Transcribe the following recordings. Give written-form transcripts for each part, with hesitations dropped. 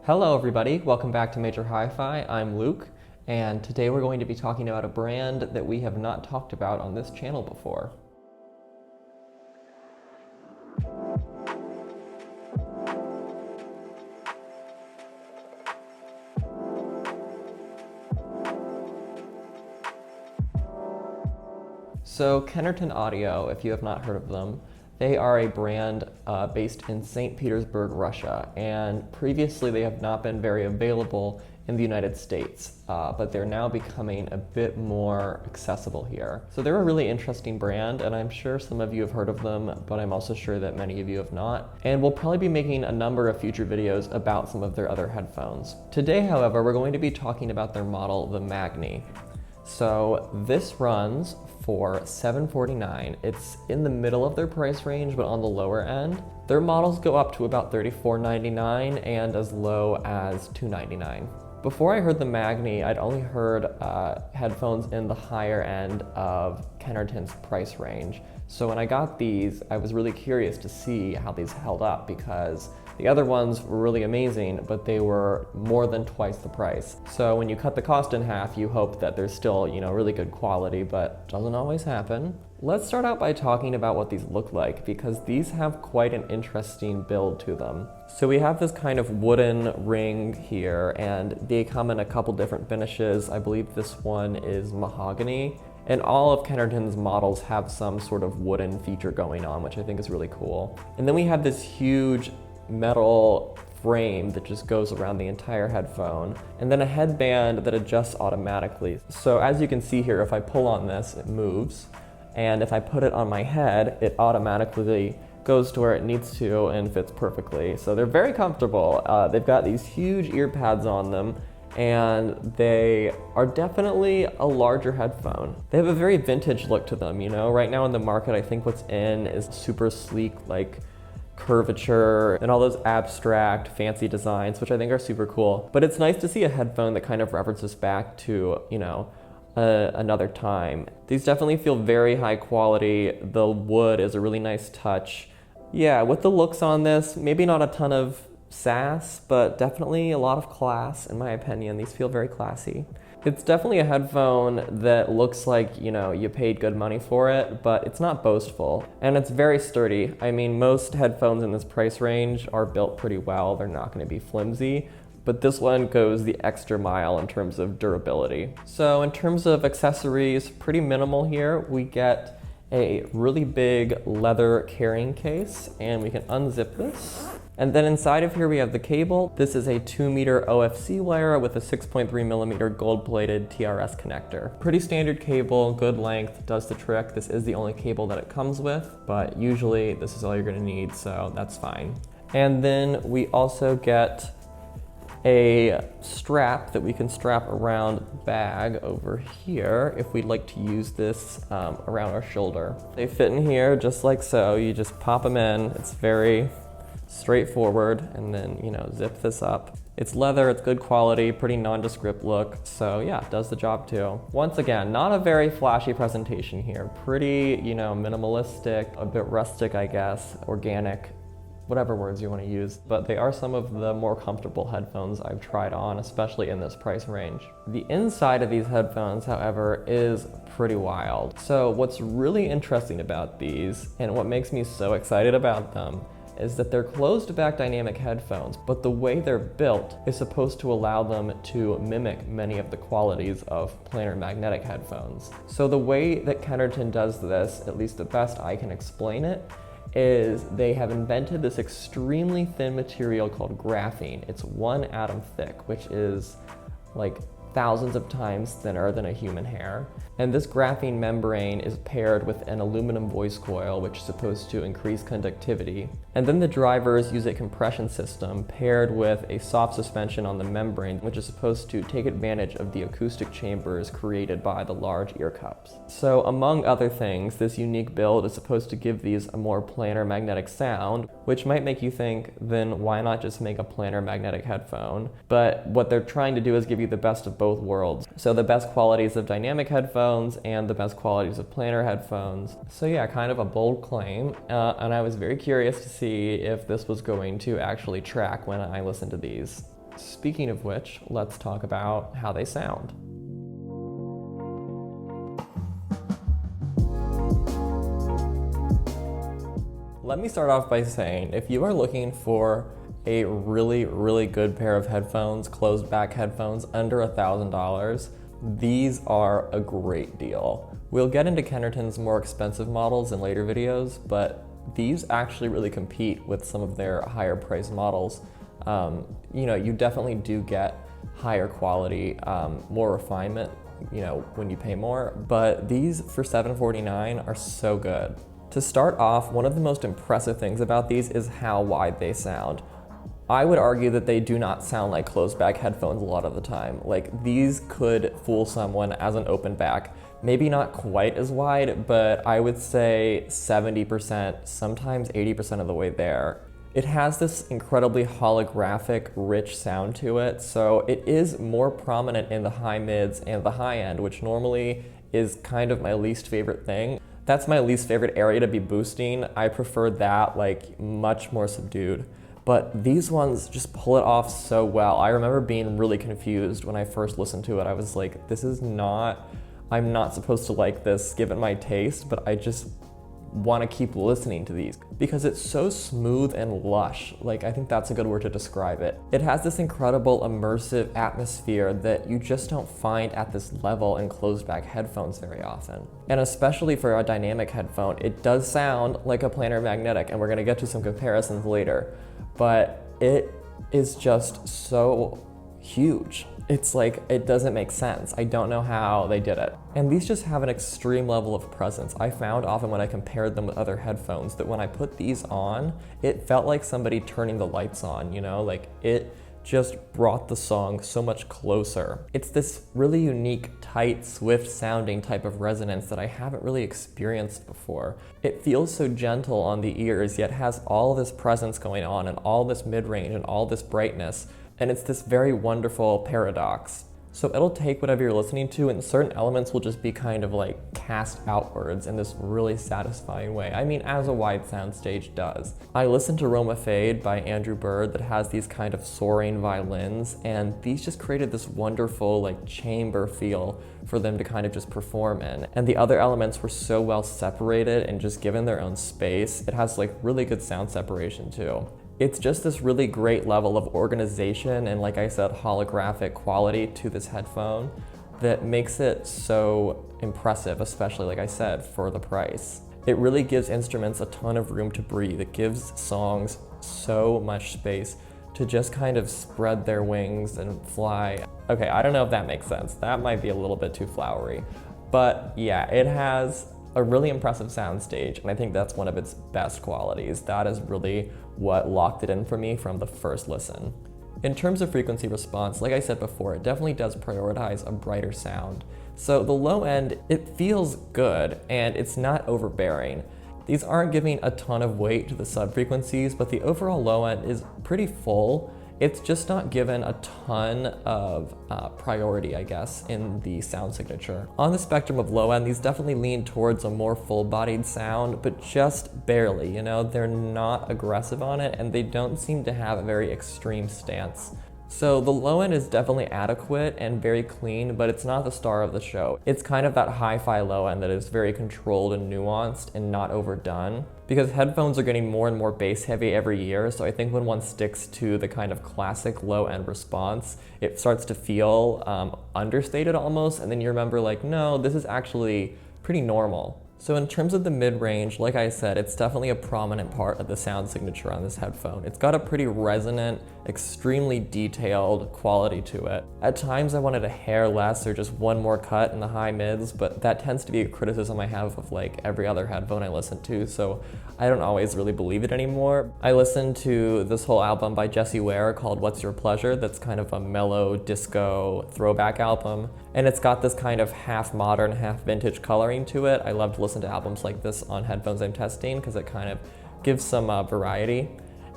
Hello everybody, welcome back to Major Hi-Fi. I'm Luke, and today we're going to be talking about a brand that we have not talked about on this channel before. So Kennerton Audio, if you have not heard of them, they are a brand based in St. Petersburg, Russia, and previously they have not been very available in the United States, but they're now becoming a bit more accessible here. So they're a really interesting brand, and I'm sure some of you have heard of them, but I'm also sure that many of you have not. And we'll probably be making a number of future videos about some of their other headphones. Today, however, we're going to be talking about their model, the Magni. So this runs for $749. It's in the middle of their price range, but on the lower end. Their models go up to about $34.99 and as low as $299. Before I heard the Magni, I'd only heard headphones in the higher end of Kennerton's price range. So when I got these, I was really curious to see how these held up because the other ones were really amazing, but they were more than twice the price. So when you cut the cost in half, you hope that there's still, really good quality, but doesn't always happen. Let's start out by talking about what these look like because these have quite an interesting build to them. So we have this kind of wooden ring here, and they come in a couple different finishes. I believe this one is mahogany. And all of Kennerton's models have some sort of wooden feature going on, which I think is really cool. And then we have this huge metal frame that just goes around the entire headphone, and then a headband that adjusts automatically. So as you can see here, if I pull on this, it moves, and if I put it on my head, it automatically goes to where it needs to and fits perfectly. So they're very comfortable. They've got these huge ear pads on them, and they are definitely a larger headphone. They have a very vintage look to them, Right now in the market, I think what's in is super sleek, like curvature and all those abstract fancy designs, which I think are super cool. But it's nice to see a headphone that kind of references back to, another time. These definitely feel very high quality. The wood is a really nice touch. Yeah, with the looks on this, maybe not a ton of sass, but definitely a lot of class in my opinion. These feel very classy. It's definitely a headphone that looks like, you paid good money for it, but it's not boastful. And it's very sturdy. I mean, most headphones in this price range are built pretty well. They're not going to be flimsy, but this one goes the extra mile in terms of durability. So in terms of accessories, pretty minimal here. We get a really big leather carrying case, and we can unzip this. And then inside of here we have the cable. This is a 2-meter OFC wire with a 6.3mm gold-plated TRS connector. Pretty standard cable, good length, does the trick. This is the only cable that it comes with, but usually this is all you're gonna need, so that's fine. And then we also get a strap that we can strap around the bag over here if we'd like to use this around our shoulder. They fit in here just like so. You just pop them in. It's very straightforward, and then zip this up. It's leather, it's good quality, pretty nondescript look, so yeah, does the job too. Once again, not a very flashy presentation here. Pretty, minimalistic, a bit rustic, I guess, organic, whatever words you want to use, but they are some of the more comfortable headphones I've tried on, especially in this price range. The inside of these headphones, however, is pretty wild. So what's really interesting about these, and what makes me so excited about them, is that they're closed back dynamic headphones, but the way they're built is supposed to allow them to mimic many of the qualities of planar magnetic headphones. So the way that Kennerton does this, at least the best I can explain it, is they have invented this extremely thin material called graphene. It's 1 atom thick, which is like thousands of times thinner than a human hair. And this graphene membrane is paired with an aluminum voice coil, which is supposed to increase conductivity. And then the drivers use a compression system paired with a soft suspension on the membrane, which is supposed to take advantage of the acoustic chambers created by the large ear cups. So among other things, this unique build is supposed to give these a more planar magnetic sound, which might make you think, then why not just make a planar magnetic headphone? But what they're trying to do is give you the best of both worlds. So the best qualities of dynamic headphones and the best qualities of planar headphones. So yeah, kind of a bold claim. And I was very curious to see if this was going to actually track when I listened to these. Speaking of which, let's talk about how they sound. Let me start off by saying, if you are looking for a really, really good pair of headphones, closed back headphones under $1,000, these are a great deal. We'll get into Kennerton's more expensive models in later videos, but these actually really compete with some of their higher priced models. You definitely do get higher quality, more refinement, when you pay more, but these for $749 are so good. To start off, one of the most impressive things about these is how wide they sound. I would argue that they do not sound like closed back headphones a lot of the time. Like, these could fool someone as an open back. Maybe not quite as wide, but I would say 70%, sometimes 80% of the way there. It has this incredibly holographic, rich sound to it, so it is more prominent in the high mids and the high end, which normally is kind of my least favorite thing. That's my least favorite area to be boosting. I prefer that, like, much more subdued. But these ones just pull it off so well. I remember being really confused when I first listened to it. I was like, I'm not supposed to like this given my taste, but I just want to keep listening to these because it's so smooth and lush. Like, I think that's a good word to describe it. It has this incredible immersive atmosphere that you just don't find at this level in closed back headphones very often. And especially for a dynamic headphone, it does sound like a planar magnetic, and we're going to get to some comparisons later, but it is just so huge. It's like, it doesn't make sense. I don't know how they did it. And these just have an extreme level of presence. I found often when I compared them with other headphones that when I put these on, it felt like somebody turning the lights on, like it just brought the song so much closer. It's this really unique, tight, swift sounding type of resonance that I haven't really experienced before. It feels so gentle on the ears, yet has all this presence going on and all this mid-range and all this brightness. And it's this very wonderful paradox. So it'll take whatever you're listening to, and certain elements will just be kind of like cast outwards in this really satisfying way. I mean, as a wide soundstage does. I listened to Roma Fade by Andrew Bird that has these kind of soaring violins, and these just created this wonderful like chamber feel for them to kind of just perform in. And the other elements were so well separated and just given their own space. It has like really good sound separation too. It's just this really great level of organization and, like I said, holographic quality to this headphone that makes it so impressive, especially, like I said, for the price. It really gives instruments a ton of room to breathe. It gives songs so much space to just kind of spread their wings and fly. Okay, I don't know if that makes sense. That might be a little bit too flowery. But yeah, it has a really impressive soundstage, and I think that's one of its best qualities. That is really what locked it in for me from the first listen. In terms of frequency response, like I said before, it definitely does prioritize a brighter sound. So the low end, it feels good, and it's not overbearing. These aren't giving a ton of weight to the sub-frequencies, but the overall low end is pretty full. It's just not given a ton of priority, I guess, in the sound signature. On the spectrum of low end, these definitely lean towards a more full-bodied sound, but just barely, they're not aggressive on it, and they don't seem to have a very extreme stance. So the low end is definitely adequate and very clean, but it's not the star of the show. It's kind of that hi-fi low end that is very controlled and nuanced and not overdone. Because headphones are getting more and more bass heavy every year, so I think when one sticks to the kind of classic low end response, it starts to feel understated almost, and then you remember like, no, this is actually pretty normal. So in terms of the mid-range, like I said, it's definitely a prominent part of the sound signature on this headphone. It's got a pretty resonant, extremely detailed quality to it. At times I wanted a hair less or just one more cut in the high mids, but that tends to be a criticism I have of like every other headphone I listen to, so I don't always really believe it anymore. I listened to this whole album by Jessie Ware called What's Your Pleasure, that's kind of a mellow disco throwback album, and it's got this kind of half modern, half vintage coloring to it. I love to listen to albums like this on headphones I'm testing because it kind of gives some variety.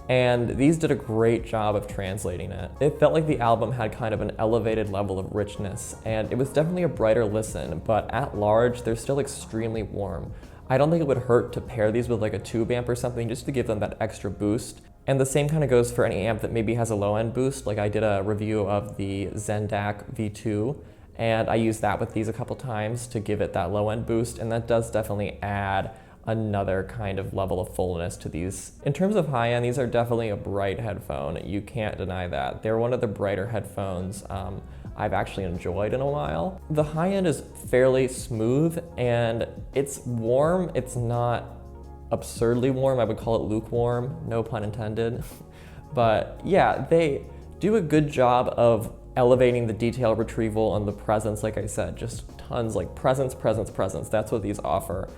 And these did a great job of translating it. It felt like the album had kind of an elevated level of richness, and it was definitely a brighter listen, but at large, they're still extremely warm. I don't think it would hurt to pair these with like a tube amp or something just to give them that extra boost. And the same kind of goes for any amp that maybe has a low end boost. Like I did a review of the Zendak V2, and I used that with these a couple times to give it that low end boost, and that does definitely add another kind of level of fullness to these. In terms of high end, these are definitely a bright headphone. You can't deny that. They're one of the brighter headphones I've actually enjoyed in a while. The high end is fairly smooth and it's warm. It's not absurdly warm. I would call it lukewarm, no pun intended. But yeah, they do a good job of elevating the detail retrieval and the presence, like I said, just tons, like presence, presence, presence. That's what these offer.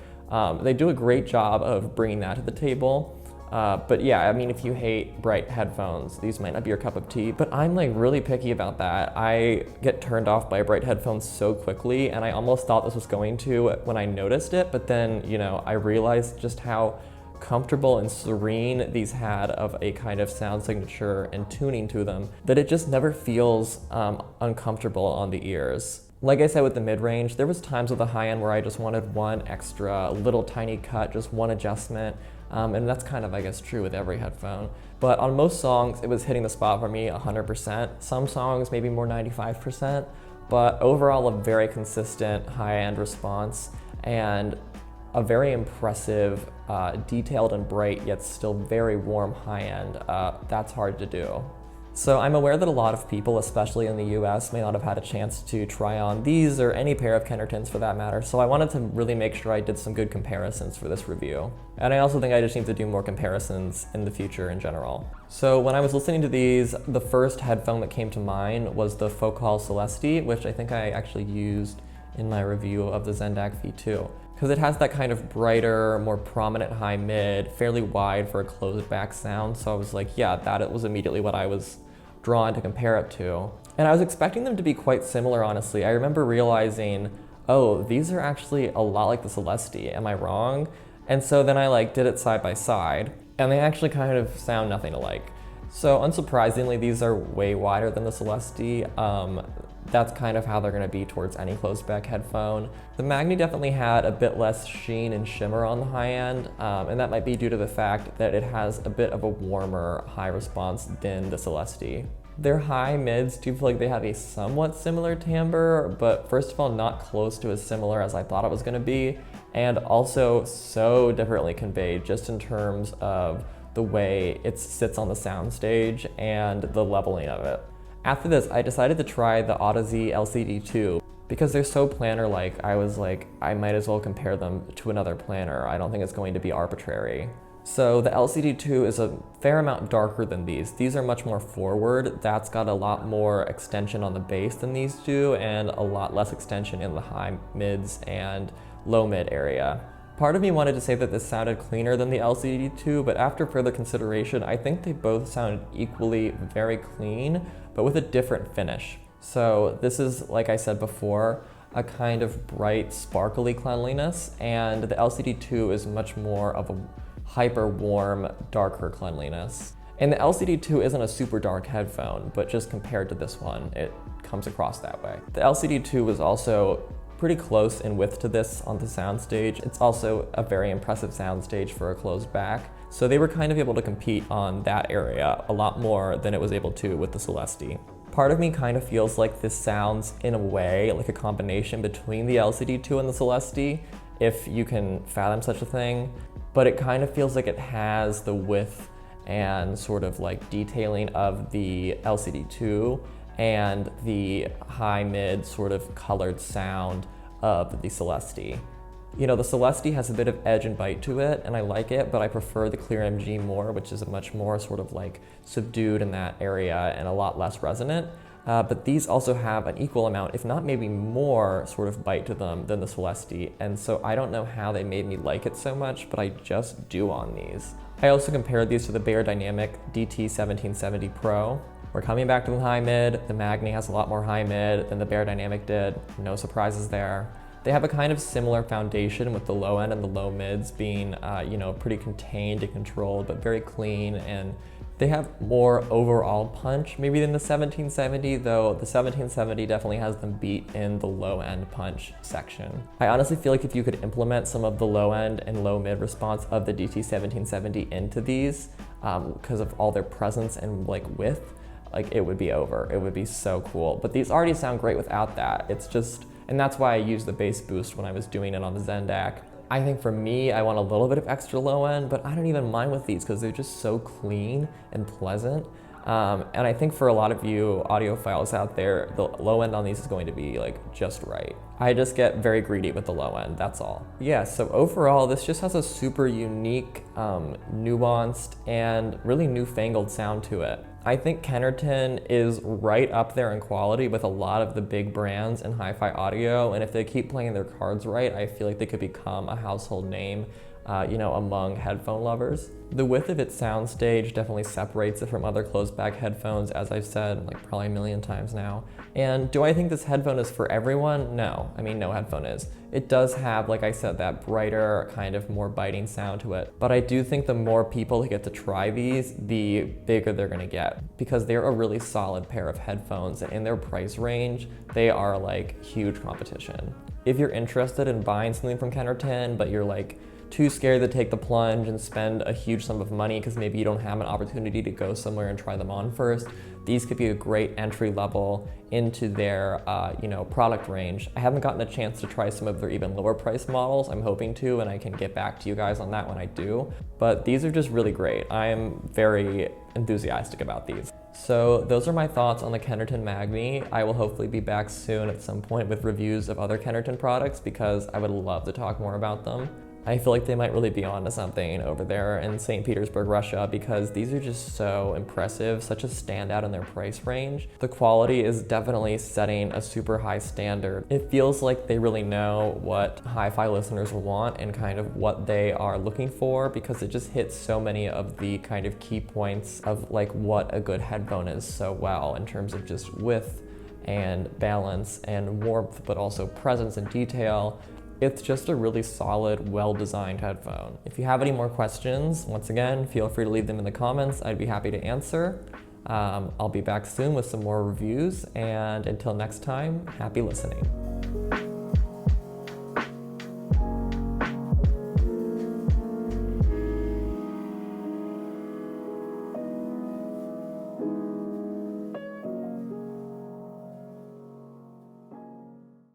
They do a great job of bringing that to the table. But yeah, I mean, if you hate bright headphones, these might not be your cup of tea, but I'm like really picky about that. I get turned off by bright headphones so quickly, and I almost thought this was going to when I noticed it, but then, you know, I realized just how comfortable and serene these had of a kind of sound signature and tuning to them, that it just never feels uncomfortable on the ears. Like I said with the mid-range, there was times with the high end where I just wanted one extra little tiny cut, just one adjustment, and that's kind of, I guess, true with every headphone. But on most songs, it was hitting the spot for me 100%. Some songs maybe more 95%, but overall a very consistent high-end response and a very impressive, detailed and bright, yet still very warm high-end. That's hard to do. So I'm aware that a lot of people, especially in the US, may not have had a chance to try on these or any pair of Kennertons for that matter, so I wanted to really make sure I did some good comparisons for this review. And I also think I just need to do more comparisons in the future in general. So when I was listening to these, the first headphone that came to mind was the Focal Celestee, which I think I actually used in my review of the Zendak V2. Because it has that kind of brighter, more prominent high mid, fairly wide for a closed back sound, so I was like, yeah, that was immediately what I was drawn to compare it to. And I was expecting them to be quite similar, honestly. I remember realizing, oh, these are actually a lot like the Celestee, am I wrong? And so then I did it side by side, and they actually kind of sound nothing alike. So unsurprisingly, these are way wider than the Celestee. That's kind of how they're gonna be towards any closed back headphone. The Magni definitely had a bit less sheen and shimmer on the high end, and that might be due to the fact that it has a bit of a warmer high response than the Celestee. Their high mids do feel like they have a somewhat similar timbre, but first of all, not close to as similar as I thought it was gonna be, and also so differently conveyed just in terms of the way it sits on the soundstage and the leveling of it. After this, I decided to try the Audeze LCD2. Because they're so planner-like, I was like, I might as well compare them to another planner. I don't think it's going to be arbitrary. So the LCD2 is a fair amount darker than these. These are much more forward. That's got a lot more extension on the bass than these do, and a lot less extension in the high mids and low mid area. Part of me wanted to say that this sounded cleaner than the LCD2, but after further consideration, I think they both sound equally very clean, but with a different finish. So this is, like I said before, a kind of bright, sparkly cleanliness, and the LCD2 is much more of a hyper warm, darker cleanliness. And the LCD2 isn't a super dark headphone, but just compared to this one, it comes across that way. The LCD2 was also pretty close in width to this on the soundstage. It's also a very impressive soundstage for a closed back. So they were kind of able to compete on that area a lot more than it was able to with the Celestee. Part of me kind of feels like this sounds, in a way, like a combination between the LCD2 and the Celestee, if you can fathom such a thing. But it kind of feels like it has the width and sort of like detailing of the LCD2 and the high mid sort of colored sound of the Celestee. You know, the Celestee has a bit of edge and bite to it, and I like it, but I prefer the Clear MG more, which is a much more sort of like subdued in that area and a lot less resonant. But these also have an equal amount, if not maybe more, sort of bite to them than the Celestee, and so I don't know how they made me like it so much, but I just do on these. I also compared these to the Beyerdynamic DT1770 Pro. We're coming back to the high mid. The Magni has a lot more high mid than the Beyerdynamic did. No surprises there. They have a kind of similar foundation with the low end and the low mids being, you know, pretty contained and controlled, but very clean and They have more overall punch maybe than the 1770, though the 1770 definitely has them beat in the low end punch section. I honestly feel like if you could implement some of the low end and low mid response of the DT 1770 into these, because of all their presence and like width, like it would be over. It would be so cool. But these already sound great without that. It's just, and that's why I used the bass boost when I was doing it on the Zendak. I think for me, I want a little bit of extra low end, but I don't even mind with these because they're just so clean and pleasant. And I think for a lot of you audiophiles out there, the low end on these is going to be like just right. I just get very greedy with the low end, that's all. Yeah, so overall, this just has a super unique, nuanced, and really newfangled sound to it. I think Kennerton is right up there in quality with a lot of the big brands in hi-fi audio, and if they keep playing their cards right, I feel like they could become a household name, among headphone lovers. The width of its soundstage definitely separates it from other closed back headphones, as I've said like probably a million times now. And do I think this headphone is for everyone? No, I mean no headphone is. It does have, like I said, that brighter, kind of more biting sound to it. But I do think the more people who get to try these, the bigger they're gonna get, because they're a really solid pair of headphones, and in their price range, they are like huge competition. If you're interested in buying something from Kennerton, but you're like too scared to take the plunge and spend a huge sum of money because maybe you don't have an opportunity to go somewhere and try them on first, these could be a great entry level into their product range. I haven't gotten a chance to try some of their even lower price models. I'm hoping to, and I can get back to you guys on that when I do. But these are just really great. I am very enthusiastic about these. So those are my thoughts on the Kennerton Magni. I will hopefully be back soon at some point with reviews of other Kennerton products because I would love to talk more about them. I feel like they might really be onto something over there in St. Petersburg, Russia, because these are just so impressive, such a standout in their price range. The quality is definitely setting a super high standard. It feels like they really know what hi-fi listeners want and kind of what they are looking for, because it just hits so many of the kind of key points of like what a good headphone is so well in terms of just width and balance and warmth, but also presence and detail. It's just a really solid, well-designed headphone. If you have any more questions, once again, feel free to leave them in the comments. I'd be happy to answer. I'll be back soon with some more reviews, and until next time, happy listening.